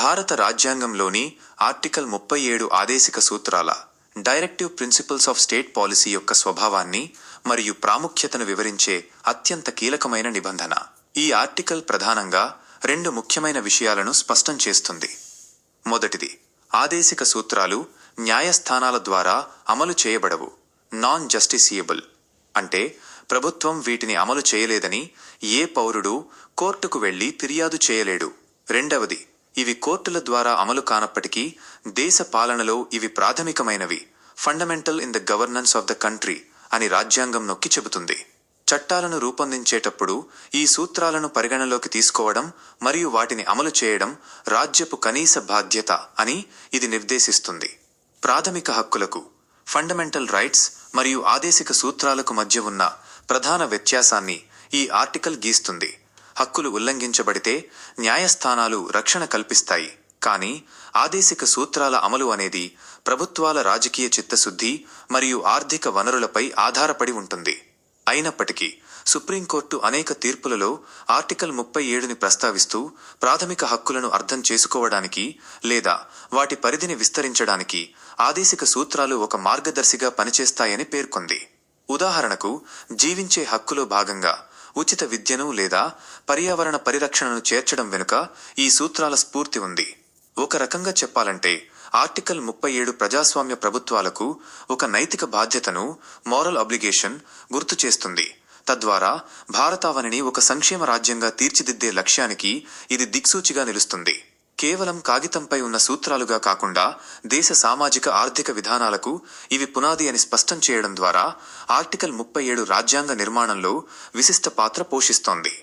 భారత రాజ్యాంగంలోని ఆర్టికల్ 37 ఆదేశిక సూత్రాల directive principles of state policy యొక్క స్వభావాన్ని మరియు ప్రాముఖ్యతను వివరించే అత్యంత కీలకమైన నిబంధన. ఈ ఆర్టికల్ ప్రధానంగా 2 ముఖ్యమైన విషయాలను స్పష్టం చేస్తుంది. మొదటిది, ఆదేశిక సూత్రాలు న్యాయస్థానాల ద్వారా అమలు చేయబడవు. నాన్ జస్టిసియబుల్ అంటే ప్రభుత్వం వీటిని అమలు చేయలేదని ఏ పౌరుడు కోర్టుకు వెళ్లి ఫిర్యాదు చేయలేడు. రెండవది, ఇవి కోర్టుల ద్వారా అమలు కానప్పటికీ దేశ పాలనలో ఇవి ప్రాథమికమైనవి, fundamental in the governance of the country అని రాజ్యాంగం నొక్కి చెబుతుంది. చట్టాలను రూపొందించేటప్పుడు ఈ సూత్రాలను పరిగణలోకి తీసుకోవడం మరియు వాటిని అమలు చేయడం రాజ్యపు కనీస బాధ్యత అని ఇది నిర్దేశిస్తుంది. ప్రాథమిక హక్కులకు, ఫండమెంటల్ రైట్స్ మరియు ఆదేశిక సూత్రాలకు మధ్య ఉన్న ప్రధాన వ్యత్యాసాన్ని ఈ ఆర్టికల్ గీస్తుంది. హక్కులు ఉల్లంఘించబడితే న్యాయస్థానాలు రక్షణ కల్పిస్తాయి, కానీ ఆదేశిక సూత్రాల అమలు అనేది ప్రభుత్వాల రాజకీయ చిత్తశుద్ధి మరియు ఆర్థిక వనరులపై ఆధారపడి ఉంటుంది. అయినప్పటికీ సుప్రీంకోర్టు అనేక తీర్పులలో ఆర్టికల్ 37ని ప్రస్తావిస్తూ ప్రాథమిక హక్కులను అర్థం చేసుకోవడానికి లేదా వాటి పరిధిని విస్తరించడానికి ఆదేశిక సూత్రాలు ఒక మార్గదర్శిగా పనిచేస్తాయని పేర్కొంది. ఉదాహరణకు, జీవించే హక్కులో భాగంగా ఉచిత విద్యను లేదా పర్యావరణ పరిరక్షణను చేర్చడం వెనుక ఈ సూత్రాల స్ఫూర్తి ఉంది. ఒక రకంగా చెప్పాలంటే ఆర్టికల్ 37 ప్రజాస్వామ్య ప్రభుత్వాలకు ఒక నైతిక బాధ్యతను, మోరల్ అబ్లిగేషన్ గుర్తు చేస్తుంది. తద్వారా భారతావనిని ఒక సంక్షేమ రాజ్యంగా తీర్చిదిద్దే లక్ష్యానికి ఇది దిక్సూచిగా నిలుస్తుంది. కేవలం కాగితంపై ఉన్న సూత్రాలుగా కాకుండా దేశ సామాజిక ఆర్థిక విధానాలకు ఇవి పునాది అని స్పష్టం చేయడం ద్వారా ఆర్టికల్ 37 రాజ్యాంగ నిర్మాణంలో విశిష్ట పాత్ర పోషిస్తోంది.